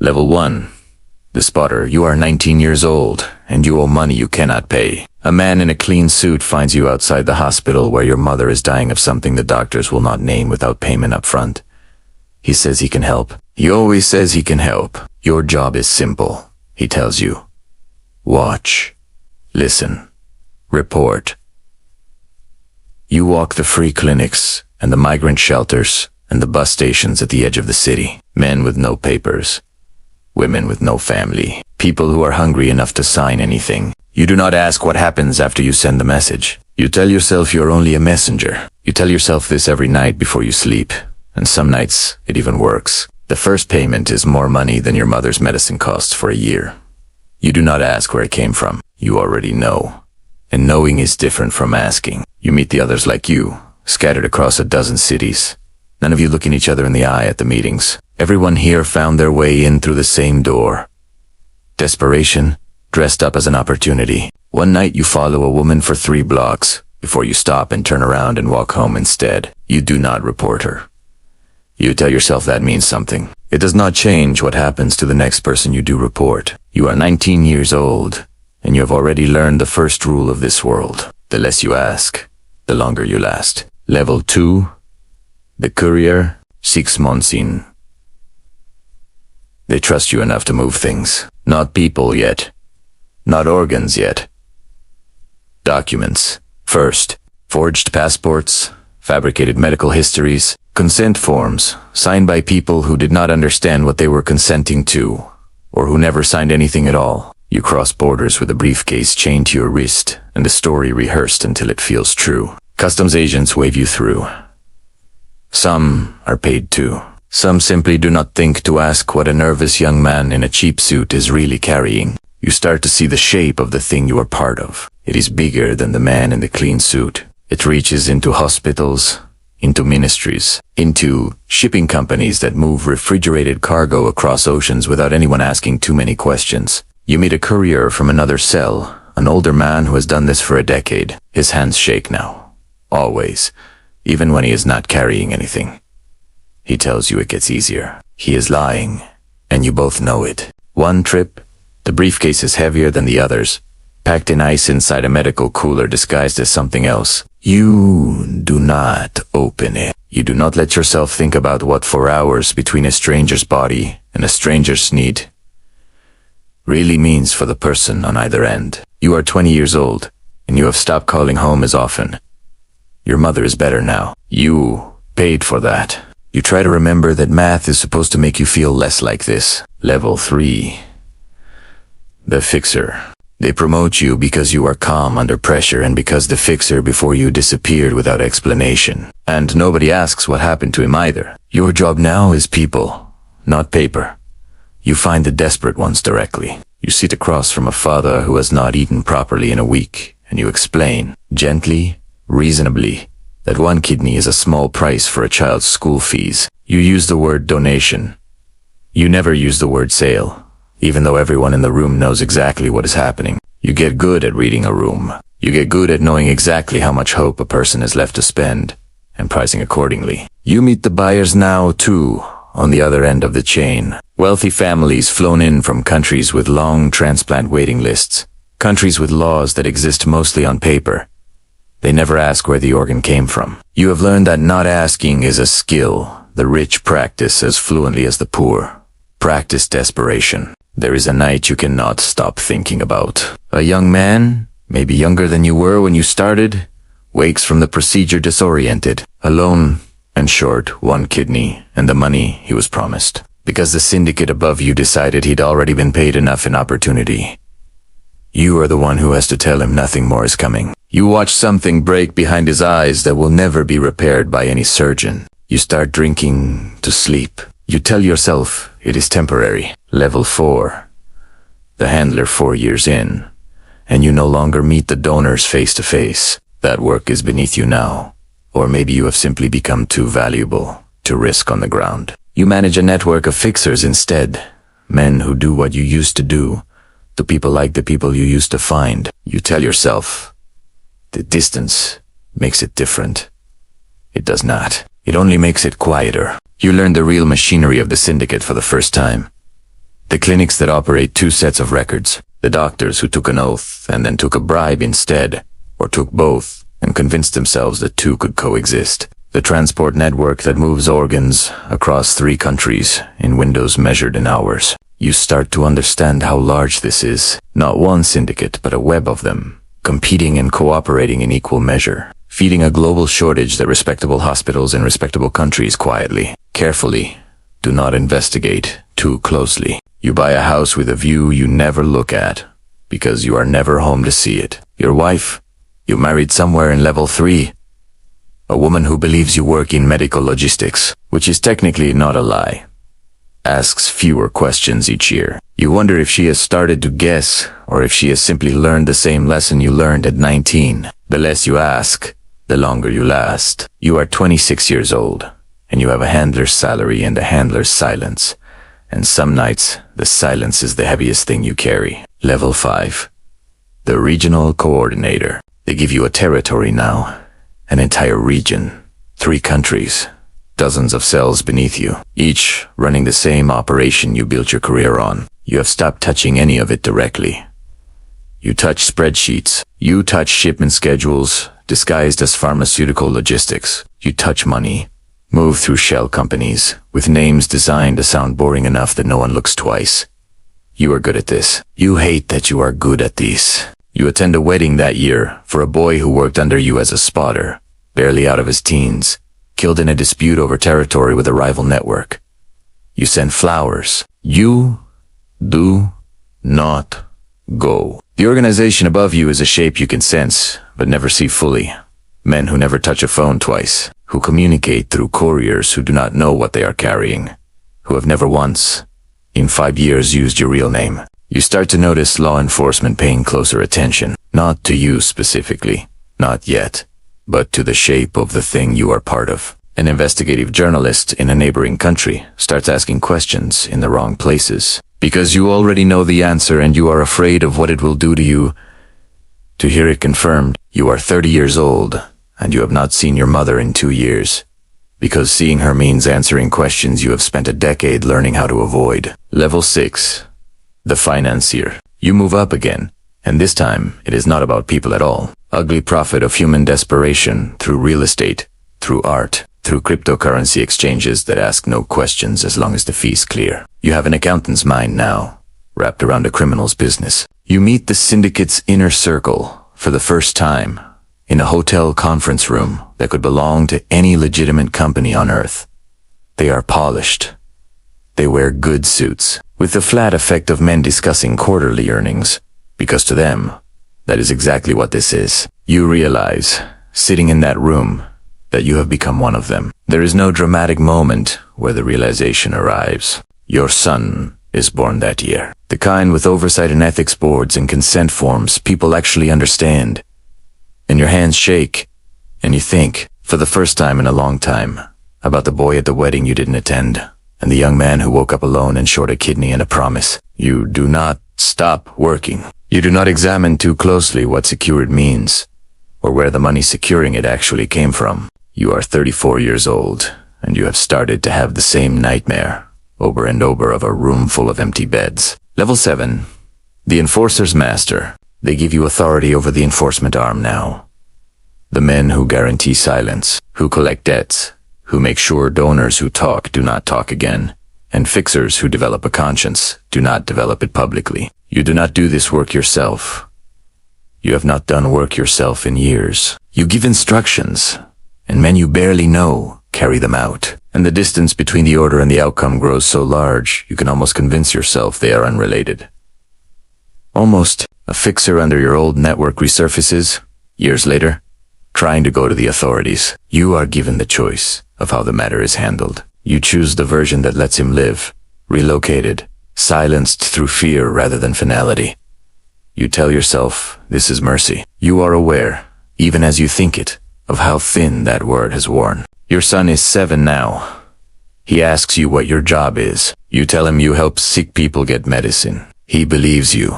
Level 1. The spotter, you are 19 years old, and you owe money you cannot pay. A man in a clean suit finds you outside the hospital where your mother is dying of something the doctors will not name without payment up front. He says he can help. He always says he can help. Your job is simple, he tells you. Watch. Listen. Report. You walk the free clinics, and the migrant shelters, and the bus stations at the edge of the city. Men with no papers. Women with no family. People who are hungry enough to sign anything. You do not ask what happens after you send the message. You tell yourself you're only a messenger. You tell yourself this every night before you sleep. And some nights, it even works. The first payment is more money than your mother's medicine costs for a year. You do not ask where it came from. You already know. And knowing is different from asking. You meet the others like you, scattered across a dozen cities. None of you looking each other in the eye at the meetings. Everyone here found their way in through the same door. Desperation, dressed up as an opportunity. One night you follow a woman for 3 blocks, before you stop and turn around and walk home instead. You do not report her. You tell yourself that means something. It does not change what happens to the next person you do report. You are 19 years old, and you have already learned the first rule of this world. The less you ask, the longer you last. Level 2. The courier, 6 months in. They trust you enough to move things. Not people yet. Not organs yet. Documents. First, forged passports, fabricated medical histories, consent forms, signed by people who did not understand what they were consenting to, or who never signed anything at all. You cross borders with a briefcase chained to your wrist, and the story rehearsed until it feels true. Customs agents wave you through. Some are paid too. Some simply do not think to ask what a nervous young man in a cheap suit is really carrying. You start to see the shape of the thing you are part of. It is bigger than the man in the clean suit. It reaches into hospitals, into ministries, into shipping companies that move refrigerated cargo across oceans without anyone asking too many questions. You meet a courier from another cell, an older man who has done this for a decade. His hands shake now. Always. Even when he is not carrying anything. He tells you it gets easier. He is lying, and you both know it. One trip, the briefcase is heavier than the others, packed in ice inside a medical cooler disguised as something else. You do not open it. You do not let yourself think about what 4 hours between a stranger's body and a stranger's need really means for the person on either end. You are 20 years old, and you have stopped calling home as often. Your mother is better now. You paid for that. You try to remember that math is supposed to make you feel less like this. Level 3. The fixer. They promote you because you are calm under pressure and because the fixer before you disappeared without explanation. And nobody asks what happened to him either. Your job now is people, not paper. You find the desperate ones directly. You sit across from a father who has not eaten properly in a week, and you explain, gently, reasonably, that 1 kidney is a small price for a child's school fees. You use the word donation. You never use the word sale, even though everyone in the room knows exactly what is happening. You get good at reading a room. You get good at knowing exactly how much hope a person is left to spend, and pricing accordingly. You meet the buyers now, too, on the other end of the chain. Wealthy families flown in from countries with long transplant waiting lists, countries with laws that exist mostly on paper. They never ask where the organ came from. You have learned that not asking is a skill the rich practice as fluently as the poor. Practice desperation. There is a night you cannot stop thinking about. A young man, maybe younger than you were when you started, wakes from the procedure disoriented, alone and short 1 kidney and the money he was promised. Because the syndicate above you decided he'd already been paid enough in opportunity. You are the one who has to tell him nothing more is coming. You watch something break behind his eyes that will never be repaired by any surgeon. You start drinking to sleep. You tell yourself it is temporary. Level 4. The handler 4 years in, and you no longer meet the donors face to face. That work is beneath you now. Or maybe you have simply become too valuable to risk on the ground. You manage a network of fixers instead. Men who do what you used to do. To people like the people you used to find. You tell yourself, the distance makes it different. It does not. It only makes it quieter. You learn the real machinery of the syndicate for the first time. The clinics that operate two sets of records. The doctors who took an oath and then took a bribe instead, or took both and convinced themselves that two could coexist. The transport network that moves organs across 3 countries in windows measured in hours. You start to understand how large this is. Not one syndicate, but a web of them, competing and cooperating in equal measure, feeding a global shortage that respectable hospitals in respectable countries quietly, carefully, do not investigate too closely. You buy a house with a view you never look at, because you are never home to see it. Your wife, you married somewhere in level 3. A woman who believes you work in medical logistics, which is technically not a lie. Asks fewer questions each year. You wonder if she has started to guess, or if she has simply learned the same lesson you learned at 19. The less you ask, the longer you last. You are 26 years old, and you have a handler's salary and a handler's silence. And some nights, the silence is the heaviest thing you carry. Level 5. The regional coordinator. They give you a territory now. An entire region. 3 countries. Dozens of cells beneath you. Each running the same operation you built your career on. You have stopped touching any of it directly. You touch spreadsheets. You touch shipment schedules, disguised as pharmaceutical logistics. You touch money. Move through shell companies, with names designed to sound boring enough that no one looks twice. You are good at this. You hate that you are good at these. You attend a wedding that year for a boy who worked under you as a spotter, barely out of his teens, killed in a dispute over territory with a rival network. You send flowers. You do not go. The organization above you is a shape you can sense, but never see fully. Men who never touch a phone twice, who communicate through couriers who do not know what they are carrying, who have never once, in 5 years, used your real name. You start to notice law enforcement paying closer attention, not to you specifically, not yet, but to the shape of the thing you are part of. An investigative journalist in a neighboring country starts asking questions in the wrong places, because you already know the answer and you are afraid of what it will do to you. To hear it confirmed, you are 30 years old, and you have not seen your mother in 2 years, because seeing her means answering questions you have spent a decade learning how to avoid. Level 6. The financier. You move up again, and this time it is not about people at all. Ugly profit of human desperation through real estate, through art, through cryptocurrency exchanges that ask no questions as long as the fee's clear. You have an accountant's mind now, wrapped around a criminal's business. You meet the Syndicate's inner circle for the first time, in a hotel conference room that could belong to any legitimate company on Earth. They are polished. They wear good suits, with the flat effect of men discussing quarterly earnings, because to them, that is exactly what this is. You realize, sitting in that room, that you have become one of them. There is no dramatic moment where the realization arrives. Your son is born that year. The kind with oversight and ethics boards and consent forms people actually understand. And your hands shake, and you think, for the first time in a long time, about the boy at the wedding you didn't attend, and the young man who woke up alone and short a kidney and a promise. You do not stop working. You do not examine too closely what secured means, or where the money securing it actually came from. You are 34 years old, and you have started to have the same nightmare, over and over, of a room full of empty beds. Level 7. The Enforcer's Master. They give you authority over the enforcement arm now. The men who guarantee silence, who collect debts, who make sure donors who talk do not talk again, and fixers who develop a conscience do not develop it publicly. You do not do this work yourself. You have not done work yourself in years. You give instructions, and men you barely know carry them out. And the distance between the order and the outcome grows so large, you can almost convince yourself they are unrelated. Almost. A fixer under your old network resurfaces, years later, trying to go to the authorities. You are given the choice of how the matter is handled. You choose the version that lets him live, relocated, silenced through fear rather than finality. You tell yourself, this is mercy. You are aware, even as you think it, of how thin that word has worn. Your son is 7 now. He asks you what your job is. You tell him you help sick people get medicine. He believes you,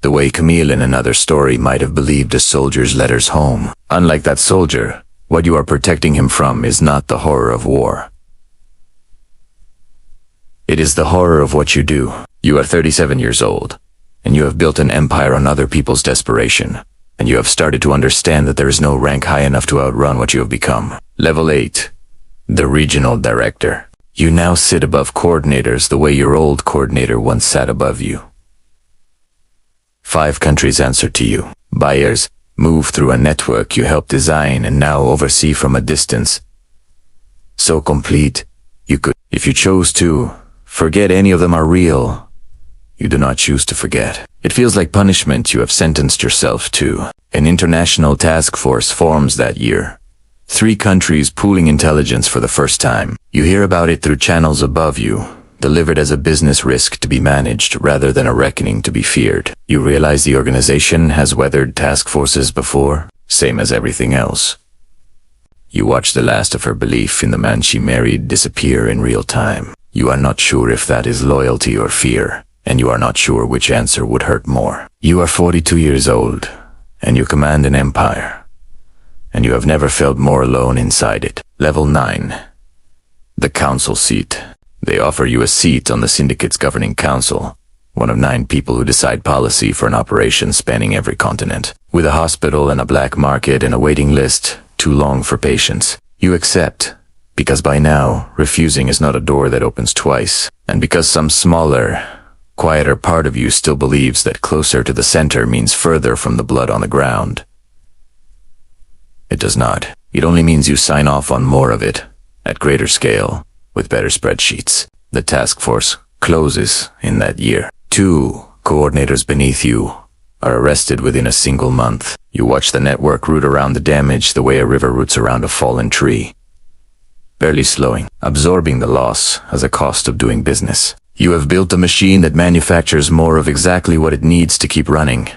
the way Camille in another story might have believed a soldier's letters home. Unlike that soldier, what you are protecting him from is not the horror of war. It is the horror of what you do. You are 37 years old, and you have built an empire on other people's desperation, and you have started to understand that there is no rank high enough to outrun what you have become. Level 8. The Regional Director. You now sit above coordinators the way your old coordinator once sat above you. 5 countries answer to you. Buyers move through a network you helped design and now oversee from a distance. So complete, you could, if you chose to, forget any of them are real. You do not choose to forget. It feels like punishment you have sentenced yourself to. An international task force forms that year. 3 countries pooling intelligence for the first time. You hear about it through channels above you, delivered as a business risk to be managed rather than a reckoning to be feared. You realize the organization has weathered task forces before, same as everything else. You watch the last of her belief in the man she married disappear in real time. You are not sure if that is loyalty or fear, and you are not sure which answer would hurt more. You are 42 years old, and you command an empire, and you have never felt more alone inside it. Level 9. The Council Seat. They offer you a seat on the Syndicate's governing council, one of 9 people who decide policy for an operation spanning every continent. With a hospital and a black market and a waiting list too long for patients, you accept, because by now, refusing is not a door that opens twice, and because some smaller, quieter part of you still believes that closer to the center means further from the blood on the ground. It does not. It only means you sign off on more of it, at greater scale, with better spreadsheets. The task force closes in that year. 2 coordinators beneath you are arrested within a single month. You watch the network root around the damage the way a river roots around a fallen tree. Barely slowing, absorbing the loss as a cost of doing business. You have built a machine that manufactures more of exactly what it needs to keep running,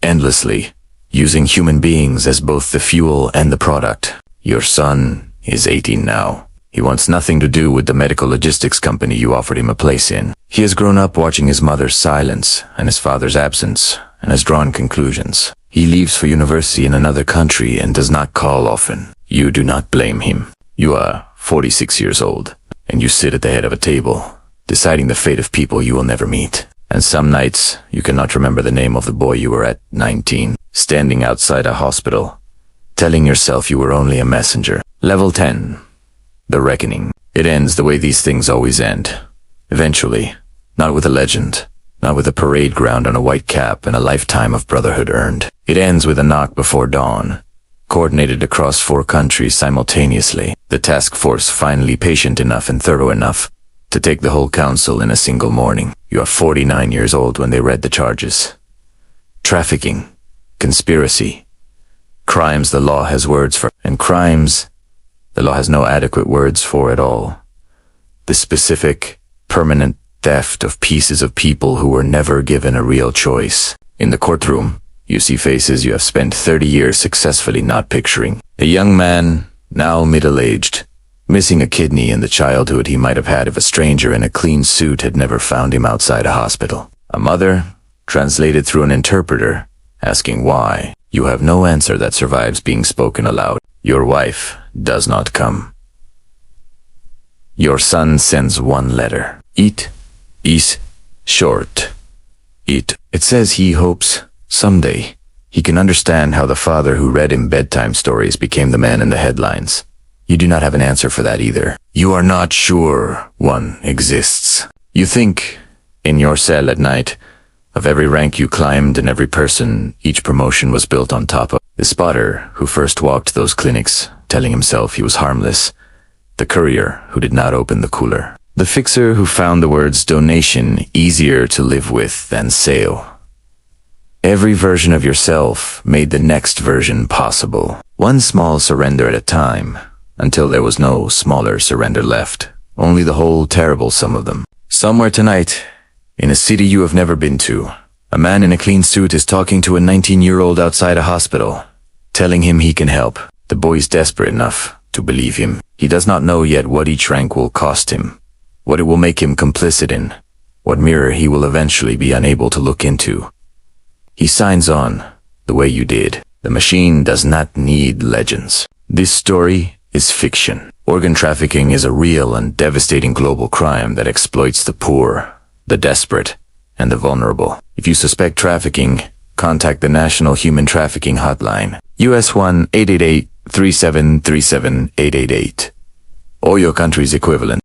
endlessly, using human beings as both the fuel and the product. Your son is 18 now. He wants nothing to do with the medical logistics company you offered him a place in. He has grown up watching his mother's silence and his father's absence, and has drawn conclusions. He leaves for university in another country and does not call often. You do not blame him. You are 46 years old, and you sit at the head of a table, deciding the fate of people you will never meet. And some nights, you cannot remember the name of the boy you were at 19, standing outside a hospital, telling yourself you were only a messenger. Level 10. The Reckoning. It ends the way these things always end. Eventually. Not with a legend. Not with a parade ground on a white cap and a lifetime of brotherhood earned. It ends with a knock before dawn. Coordinated across 4 countries simultaneously. The task force finally patient enough and thorough enough to take the whole council in a single morning. You are 49 years old when they read the charges. Trafficking. Conspiracy. Crimes the law has words for, and crimes the law has no adequate words for at all. The specific, permanent theft of pieces of people who were never given a real choice. In the courtroom, you see faces you have spent 30 years successfully not picturing. A young man, now middle-aged, missing a kidney in the childhood he might have had if a stranger in a clean suit had never found him outside a hospital. A mother, translated through an interpreter, asking why. You have no answer that survives being spoken aloud. Your wife does not come. Your son sends 1 letter. It is short. It says he hopes someday he can understand how the father who read him bedtime stories became the man in the headlines. You do not have an answer for that either. You are not sure one exists. You think, in your cell at night, of every rank you climbed and every person each promotion was built on top of. The spotter who first walked those clinics, telling himself he was harmless. The courier who did not open the cooler. The fixer who found the words donation easier to live with than sale. Every version of yourself made the next version possible. 1 small surrender at a time, until there was no smaller surrender left. Only the whole terrible sum of them. Somewhere tonight, in a city you have never been to, a man in a clean suit is talking to a 19-year-old outside a hospital, telling him he can help. The boy is desperate enough to believe him. He does not know yet what each rank will cost him, what it will make him complicit in, what mirror he will eventually be unable to look into. He signs on, the way you did. The machine does not need legends. This story is fiction. Organ trafficking is a real and devastating global crime that exploits the poor, the desperate, and the vulnerable. If you suspect trafficking, contact the National Human Trafficking Hotline, US 1-888-3737888, or your country's equivalent.